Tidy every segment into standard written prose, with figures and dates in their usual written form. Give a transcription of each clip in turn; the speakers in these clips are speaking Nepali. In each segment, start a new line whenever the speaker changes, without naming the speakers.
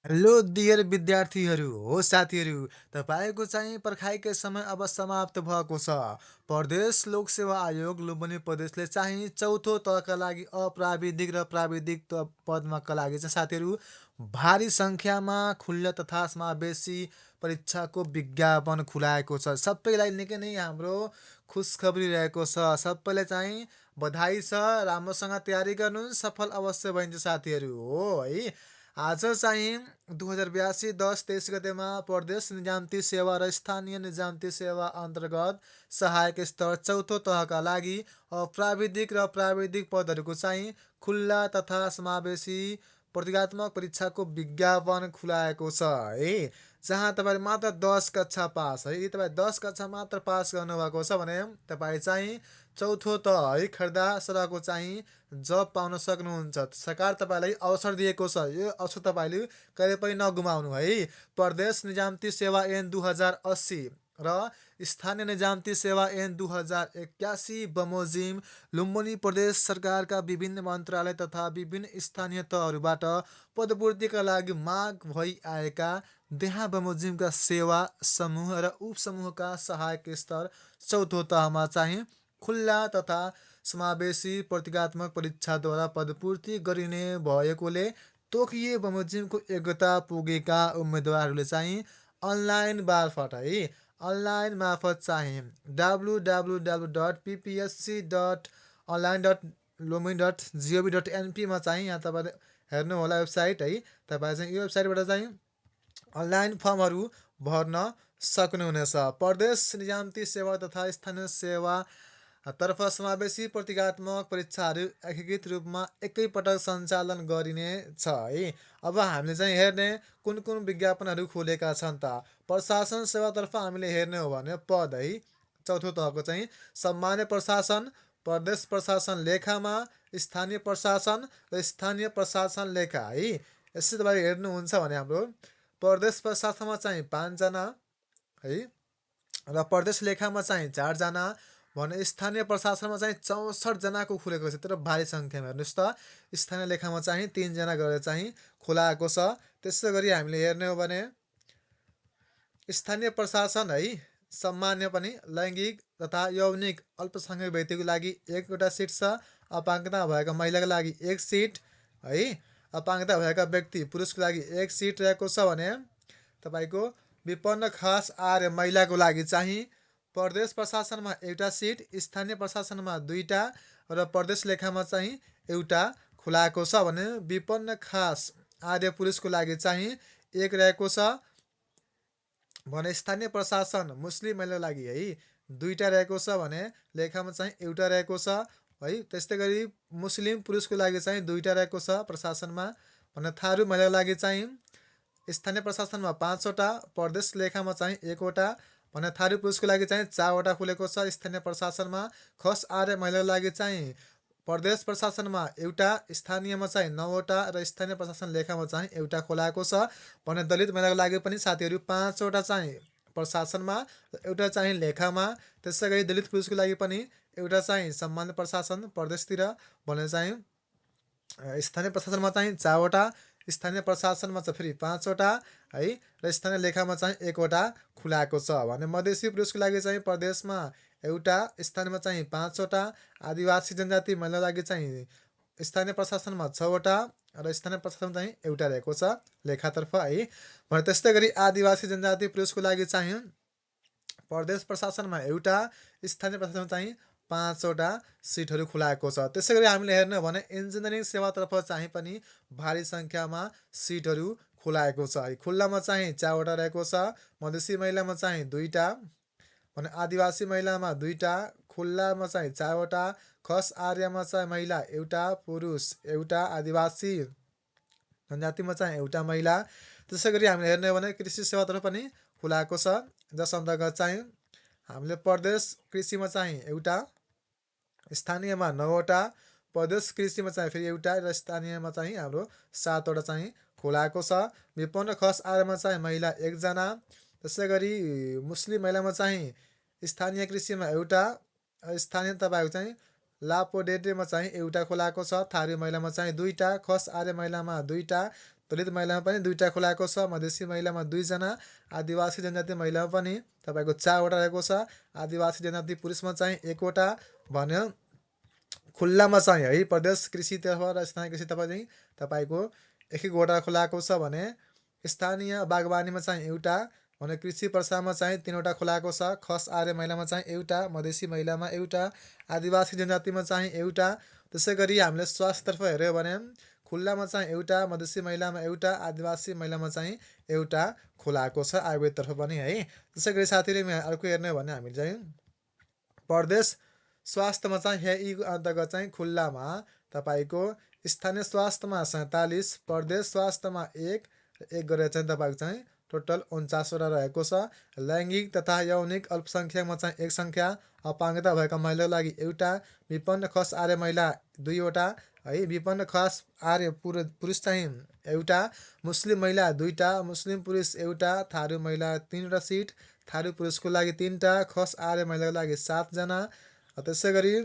हेलो डियर विद्यार्थीहरू हो साथीहरू। तपाईँको चाहिँ पर्खाइकै समय अब समाप्त भएको छ। प्रदेश लोकसेवा आयोग लुम्बिनी प्रदेशले चाहिँ चौथो तहका लागि अप्राविधिक र प्राविधिक पदमाका लागि चाहिँ साथीहरू भारी सङ्ख्यामा खुल्ला तथा समावेशी परीक्षाको विज्ञापन खुलाएको छ। सबैलाई निकै नै हाम्रो खुसखबरी रहेको छ। सबैलाई चाहिँ बधाई छ। राम्रोसँग तयारी गर्नु, सफल अवश्य भइन्छ साथीहरू हो है। आज चाहिँ 2082 10-23 गतेमा प्रदेश निजामती सेवा र स्थानीय निजामती सेवा अन्तर्गत सहायक स्तर चौथो तहका लागि प्राविधिक र प्राविधिक पदहरूको चाहिँ खुल्ला तथा समावेशी प्रतिज्ञात्मक परीक्षाको विज्ञापन खुलाएको छ है। जहाँ तपाईँले मात्र 10 कक्षा पास है, यदि तपाईँ 10 कक्षा मात्र पास गर्नुभएको छ भने तपाईँ चाहिँ चौथो तह है खर्दा सरहको चाहिँ जब पाउन सक्नुहुन्छ। सरकार तपाईँलाई अवसर दिएको छ, यो अवसर तपाईँले कहिले पनि नगुमाउनु है। प्रदेश निजामती सेवा ऐन 2080 र स्थानीय निजामती सेवा ऐन 2081 बमोजिम लुम्बिनी प्रदेश सरकारका विभिन्न मन्त्रालय तथा विभिन्न स्थानीय तहहरूबाट पदपूर्तिका लागि माग भइआएका देहा बमोजिमका सेवा समूह र उपसमूहका सहायक स्तर चौथो तहमा चाहिँ खुल्ला तथा समावेशी प्रतिज्ञात्मक परीक्षाद्वारा पदपूर्ति गरिने भएकोले तोकिए बमोजिमको योग्यता पुगेका उम्मेदवारहरूले चाहिँ अनलाइन मार्फत है, अनलाइन मार्फत चाहिँ www.ppsc.online.lumini.gov.np मा चाहिँ यहाँ तपाईँले हेर्नु होला वेबसाइट है। तपाईँ चाहिँ यो वेबसाइटबाट चाहिँ अनलाइन फर्महरू भर्न सक्नुहुनेछ। प्रदेश निजामती सेवा तथा स्थानीय सेवा तर्फ समावेशी प्रतिज्ञात्मक परीक्षाहरू एकीकृत रूपमा एकैपटक सञ्चालन गरिने छ है। अब हामीले चाहिँ हेर्ने कुन कुन विज्ञापनहरू खोलेका छन् त। प्रशासन सेवातर्फ हामीले हेर्ने हो भने पद है चौथो तहको चाहिँ सामान्य प्रशासन, प्रदेश प्रशासन लेखामा, स्थानीय प्रशासन र स्थानीय प्रशासन लेखा है। यसरी तपाईँ हेर्नुहुन्छ भने हाम्रो प्रदेश प्रशासनमा चाहिँ 5 जना है र प्रदेश लेखामा चाहिँ 4 जना भने स्थानीय प्रशासनमा चाहिँ 64 जनाको खुलेको छ। तर भारी सङ्ख्यामा हेर्नुहोस् त, स्थानीय लेखामा चाहिँ 3 जना गरेर चाहिँ खुलाएको छ। त्यसै गरी हामीले हेर्ने हो भने स्थानीय प्रशासन है सामान्य पनि लैङ्गिक तथा यौनिक अल्पसङ्ख्यक व्यक्तिको लागि एकवटा सिट छ। अपाङ्गता भएका महिलाको लागि 1 सिट है। अपाङ्गता भएका व्यक्ति पुरुषको लागि 1 सिट रहेको छ भने तपाईँको विपन्न खास आर्य महिलाको लागि चाहिँ प्रदेश प्रशासनमा एउटा सिट, स्थानीय प्रशासनमा 2टा र प्रदेश लेखामा चाहिँ एउटा खुलाएको छ भने विपन्न खास आर्य पुरुषको लागि चाहिँ 1 रहेको छ भने स्थानीय प्रशासन मुस्लिम महिलाको लागि है 2टा रहेको छ भने लेखामा चाहिँ एउटा रहेको छ है। त्यस्तै गरी मुस्लिम पुरुषको लागि चाहिँ 2टा रहेको छ प्रशासनमा भने थारू महिलाको लागि चाहिँ स्थानीय प्रशासनमा 5वटा, प्रदेश लेखामा चाहिँ 1वटा भने थारू पुरुषको लागि चाहिँ 4वटा खुलेको छ स्थानीय प्रशासनमा। खस आर्य महिलाको लागि चाहिँ प्रदेश प्रशासनमा एउटा, स्थानीयमा चाहिँ 9वटा र स्थानीय प्रशासन लेखामा चाहिँ एउटा खोलाएको छ भने दलित महिलाको लागि पनि साथीहरू 5वटा चाहिँ प्रशासनमा र एउटा चाहिँ लेखामा। त्यसै गरी दलित पुरुषको लागि पनि एउटा चाहिँ सामान्य प्रशासन प्रदेशतिर भने चाहिँ स्थानीय प्रशासनमा चाहिँ 4वटा, स्थानीय प्रशासनमा चाहिँ फेरि 5वटा है र स्थानीय लेखामा चाहिँ 1वटा खुलाएको छ भने मधेसी पुरुषको लागि चाहिँ प्रदेशमा एउटा, स्थानीयमा चाहिँ 5वटा, आदिवासी जनजाति महिलाको लागि चाहिँ स्थानीय प्रशासनमा 6वटा र स्थानीय प्रशासनमा चाहिँ एउटा रहेको छ लेखातर्फ है। भने त्यस्तै गरी आदिवासी जनजाति पुरुषको लागि चाहिँ प्रदेश प्रशासनमा एउटा, स्थानीय प्रशासनमा चाहिँ 5वटा सिटहरू खुलाएको छ। त्यसै गरी हामीले हेर्ने हो भने इन्जिनियरिङ सेवातर्फ चाहिँ पनि भारी सङ्ख्यामा सिटहरू खुलाएको छ है। खुल्लामा चाहिँ 4वटा रहेको छ, मधेसी महिलामा चाहिँ 2टा भने आदिवासी महिलामा 2टा, खुल्लामा चाहिँ 4वटा, खस आर्यमा चाहिँ महिला एउटा, पुरुष एउटा, आदिवासी जनजातिमा चाहिँ एउटा महिला। त्यसै गरी हामीले हेर्ने हो भने कृषि सेवातर्फ पनि खुलाएको छ जस अन्तर्गत चाहिँ हामीले प्रदेश कृषिमा चाहिँ एउटा, स्थानीयमा 9वटा, प्रदेश कृषिमा चाहिँ फेरि एउटा र स्थानीयमा चाहिँ हाम्रो 7वटा चाहिँ खुलाएको छ। विपन्न खस आर्यमा चाहिँ महिला 1 जना। त्यसै गरी मुस्लिम महिलामा चाहिँ स्थानीय कृषिमा एउटा, स्थानीय तपाईँको चाहिँ लापोडेटेमा चाहिँ एउटा खुलाएको छ। थारू महिलामा चाहिँ 2टा, खस आर्य महिलामा 2टा, दलित महिलामा पनि 2टा खुलाएको छ, मधेसी महिलामा 2 जना, आदिवासी जनजाति महिलामा पनि तपाईँको 4वटा रहेको छ, आदिवासी जनजाति पुरुषमा चाहिँ 1वटा भन्यो। खुल्लामा चाहिँ है प्रदेश कृषितर्फ र स्थानीय कृषितर्फ चाहिँ तपाईँको 1-1वटा खुलाएको छ भने स्थानीय बागवानीमा चाहिँ एउटा भने कृषि प्रसामा चाहिँ 3वटा खुलाएको छ, खस आर्य महिलामा चाहिँ एउटा, मधेसी महिलामा एउटा, आदिवासी जनजातिमा चाहिँ एउटा। त्यसै गरी हामीले स्वास्थ्यतर्फ हेऱ्यो भने खुल्लामा चाहिँ एउटा, मधेसी महिलामा एउटा, आदिवासी महिलामा चाहिँ एउटा खुलाएको छ आयुर्वेदतर्फ पनि है। त्यसै गरी साथीले अर्को हेर्ने हो भने हामी चाहिँ प्रदेश स्वास्थ्यमा चाहिँ यी अन्तर्गत चाहिँ खुल्लामा तपाईँको स्थानीय स्वास्थ्यमा 47, प्रदेश स्वास्थ्यमा 1 गरेर चाहिँ तपाईँको चाहिँ टोटल 49वटा रहेको छ। लैङ्गिक तथा यौनिक अल्पसङ्ख्यकमा चाहिँ 1 सङ्ख्या, अपाङ्गता भएका महिलाको लागि एउटा, विपन्न खस आर्य महिला 2वटा है, विपन्न खस आर्य पुरुष चाहिँ एउटा, मुस्लिम महिला 2टा, मुस्लिम पुरुष एउटा, थारू महिला 3वटा सिट, थारू पुरुषको लागि 3टा, खस आर्य महिलाको लागि 7 जना। त्यसै गरी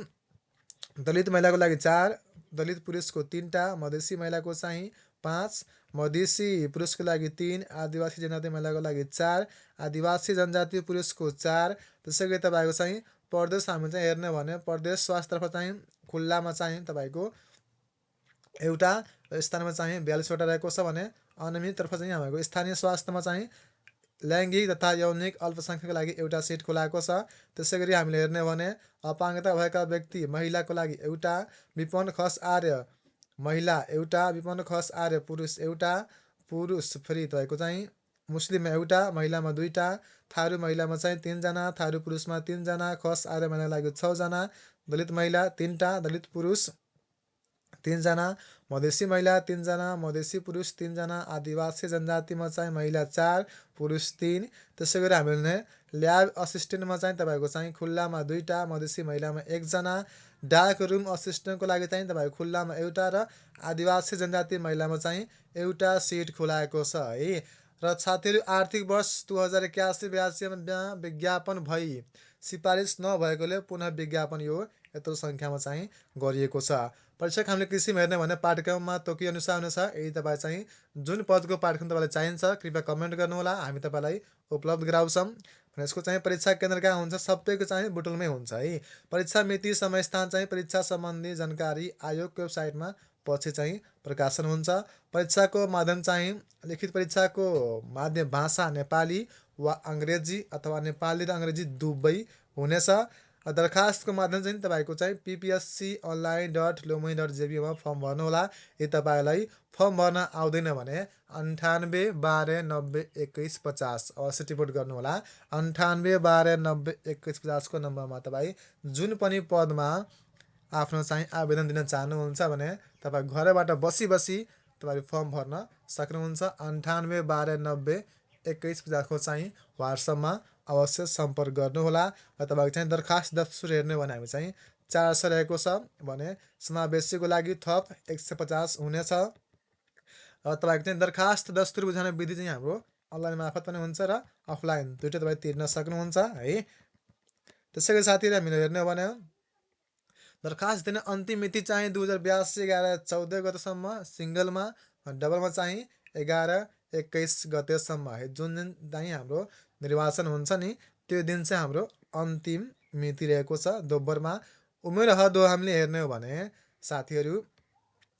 दलित महिलाको लागि 4, दलित पुरुषको 3टा, मधेसी महिलाको चाहिँ 5, मधेसी पुरुषको लागि 3, आदिवासी जनजाति महिलाको लागि 4, आदिवासी जनजाति पुरुषको 4। त्यसै गरी तपाईँको चाहिँ प्रदेश हामी चाहिँ हेर्ने भने प्रदेश स्वास्थ्यतर्फ चाहिँ खुल्लामा चाहिँ तपाईँको एउटा, स्थानमा चाहिँ 42वटा रहेको छ भने अनियमिततर्फ चाहिँ हामीहरूको स्थानीय स्वास्थ्यमा चाहिँ लैङ्गिक तथा यौनिक अल्पसङ्ख्यकको लागि एउटा सिट खुलाएको छ। त्यसै गरी हामीले हेर्ने हो भने अपाङ्गता भएका व्यक्ति महिलाको लागि एउटा, विपन्न खस आर्य महिला एउटा, विपन्न खस आर्य पुरुष एउटा, पुरुष फेरि तपाईँको चाहिँ मुस्लिममा एउटा, महिलामा 2टा, थारू महिलामा चाहिँ 3 जना, थारू पुरुषमा 3 जना, खस आर्य महिलाको लागि 6 जना, दलित महिला 3टा, दलित पुरुष 3 जना, मधेसी महिला 3 जना, मधेसी पुरुष 3 जना, आदिवासी जनजातिमा चाहिँ महिला 4, पुरुष 3। त्यसै गरी हामीले ल्याब असिस्टेन्टमा चाहिँ तपाईँको चाहिँ खुल्लामा 2टा, मधेसी महिलामा 1 जना, डार्क रुम असिस्टेन्टको लागि चाहिँ तपाईँको खुल्लामा एउटा र आदिवासी जनजाति महिलामा चाहिँ एउटा सिट खुलाएको छ है। र साथीहरू आर्थिक वर्ष 2081-82मा विज्ञापन भई सिफारिस नभएकोले पुनः विज्ञापन यो यत्रो सङ्ख्यामा चाहिँ गरिएको छ। परीक्षक हामीले कृषिमा हेर्ने भने पाठ्यक्रममा तोकिएअनुसार हुनेछ। यदि तपाईँ चाहिँ जुन पदको पाठ्यक्रम तपाईँलाई चाहिन्छ कृपया कमेन्ट गर्नुहोला, हामी तपाईँलाई उपलब्ध गराउँछौँ। यसको चाहिँ परीक्षा केन्द्र कहाँ हुन्छ, सबैको चाहिँ बुटुलमै हुन्छ है। परीक्षा मिति, समय, स्थान चाहिँ परीक्षा सम्बन्धी जानकारी आयोगको वेबसाइटमा पछि चाहिँ प्रकाशन हुन्छ। परीक्षाको माध्यम चाहिँ लिखित परीक्षाको माध्यम भाषा नेपाली वा अङ्ग्रेजी अथवा नेपाली र अङ्ग्रेजी दुवै हुनेछ। दरखास्तको माध्यम चाहिँ तपाईँको चाहिँ ppsconline.lumani.jp मा फर्म भर्नुहोला। यदि तपाईँलाई फर्म भर्न आउँदैन भने 9812902150 अवश्य टिपोट गर्नुहोला। 9812902150 को नम्बरमा तपाईँ जुन पनि पदमा आफ्नो चाहिँ आवेदन दिन चाहनुहुन्छ भने तपाईँ घरबाट बसी तपाईँ फर्म भर्न सक्नुहुन्छ। 9812902150 को चाहिँ वाट्सएपमा अवश्य सम्पर्क गर्नुहोला। र तपाईँको चाहिँ दरखास्त दस्तुर हेर्ने हो भने हामी चाहिँ 400 रहेको छ भने समावेशीको लागि थप 150 हुनेछ। र तपाईँको चाहिँ दरखास्त दस्तुर बुझाउने विधि चाहिँ हाम्रो अनलाइन मार्फत पनि हुन्छ र अफलाइन दुइटै तपाईँ तिर्न सक्नुहुन्छ है। त्यसै गरी साथीहरू हामीले हेर्ने हो भने दरखास्त दिने अन्तिम मिति चाहिँ 2082-11-14 गतेसम्म सिङ्गलमा, डबलमा चाहिँ 11-21 गतेसम्म है। जुन दिन चाहिँ हाम्रो निर्वाचन हुन्छ नि त्यो दिन चाहिँ हाम्रो अन्तिम मिति रहेको छ। दोब्बरमा उमेर हद हामीले हेर्ने हो भने साथीहरू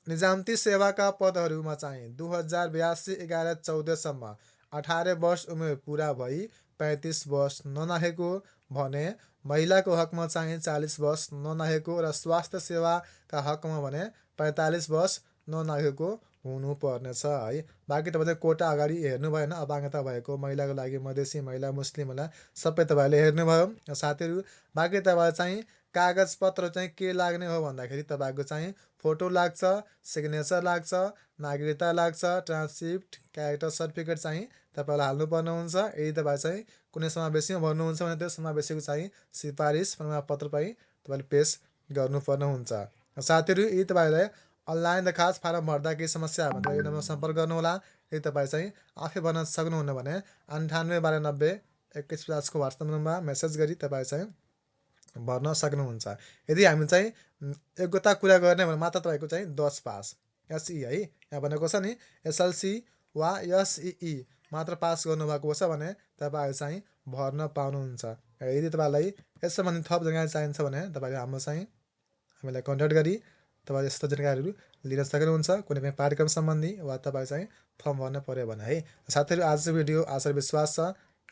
निजामती सेवाका पदहरूमा चाहिँ 2082-11-14सम्म 18 वर्ष उमेर पुरा भई 35 वर्ष ननागेको भने महिलाको हकमा चाहिँ 40 वर्ष ननागेको र स्वास्थ्य सेवाका हकमा भने 45 वर्ष ननागेको हुनुपर्नेछ है। बाँकी तपाईँले कोटा अगाडि हेर्नु भएन, अपाङ्गता भएको महिलाको लागि मधेसी महिला, मुस्लिम महिला सबै तपाईँले हेर्नुभयो साथीहरू। बाँकी तपाईँ चाहिँ कागजपत्र चाहिँ के लाग्ने हो भन्दाखेरि तपाईँको चाहिँ फोटो लाग्छ, सिग्नेचर लाग्छ, नागरिकता लाग्छ, ट्रान्सक्रिप्ट, क्यारेक्टर सर्टिफिकेट चाहिँ तपाईँलाई हाल्नुपर्ने हुन्छ। यदि तपाईँ चाहिँ कुनै समावेशीमा भर्नुहुन्छ भने त्यो समावेशीको चाहिँ सिफारिस प्रमाणपत्र पनि तपाईँले पेस गर्नुपर्ने हुन्छ। साथीहरू यदि तपाईँलाई अनलाइन दरखास्त फारम भर्दा केही समस्या भयो भने यो नम्बरमा सम्पर्क गर्नुहोला। यदि तपाईँ चाहिँ आफै भर्न सक्नुहुन्न भने 9812902150 को वाट्सएप नम्बरमा मेसेज गरी तपाईँ चाहिँ भर्न सक्नुहुन्छ। यदि हामी चाहिँ योग्यता कुरा गर्ने भने मात्र तपाईँको चाहिँ 10 पास एसई है यहाँ भनेको छ नि एसएलसी वा एसई मात्र पास गर्नुभएको छ भने तपाईँहरू चाहिँ भर्न पाउनुहुन्छ। यदि तपाईँलाई यस सम्बन्धी थप जानकारी चाहिन्छ भने तपाईँले हामीलाई कन्ट्याक्ट गरी तपाईँ यस्तो जानकारीहरू लिन सक्नुहुन्छ कुनै पनि पाठ्यक्रम सम्बन्धी वा तपाईँ चाहिँ फर्म भर्न पऱ्यो भने है। साथीहरू आजको भिडियो आशा विश्वास छ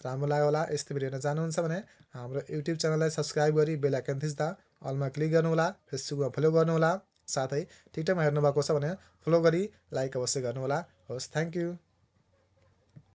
राम्रो लाग्यो होला। यस्तो भिडियो हेर्न चाहनुहुन्छ भने हाम्रो युट्युब च्यानललाई सब्सक्राइब गरी बेल आइकन थिच्दा अलमा क्लिक गर्नुहोला, फेसबुकमा फलो गर्नुहोला, साथै टिकटकमा हेर्नुभएको छ भने फलो गरी लाइक अवश्य गर्नुहोला। हवस्, थ्याङ्क यू।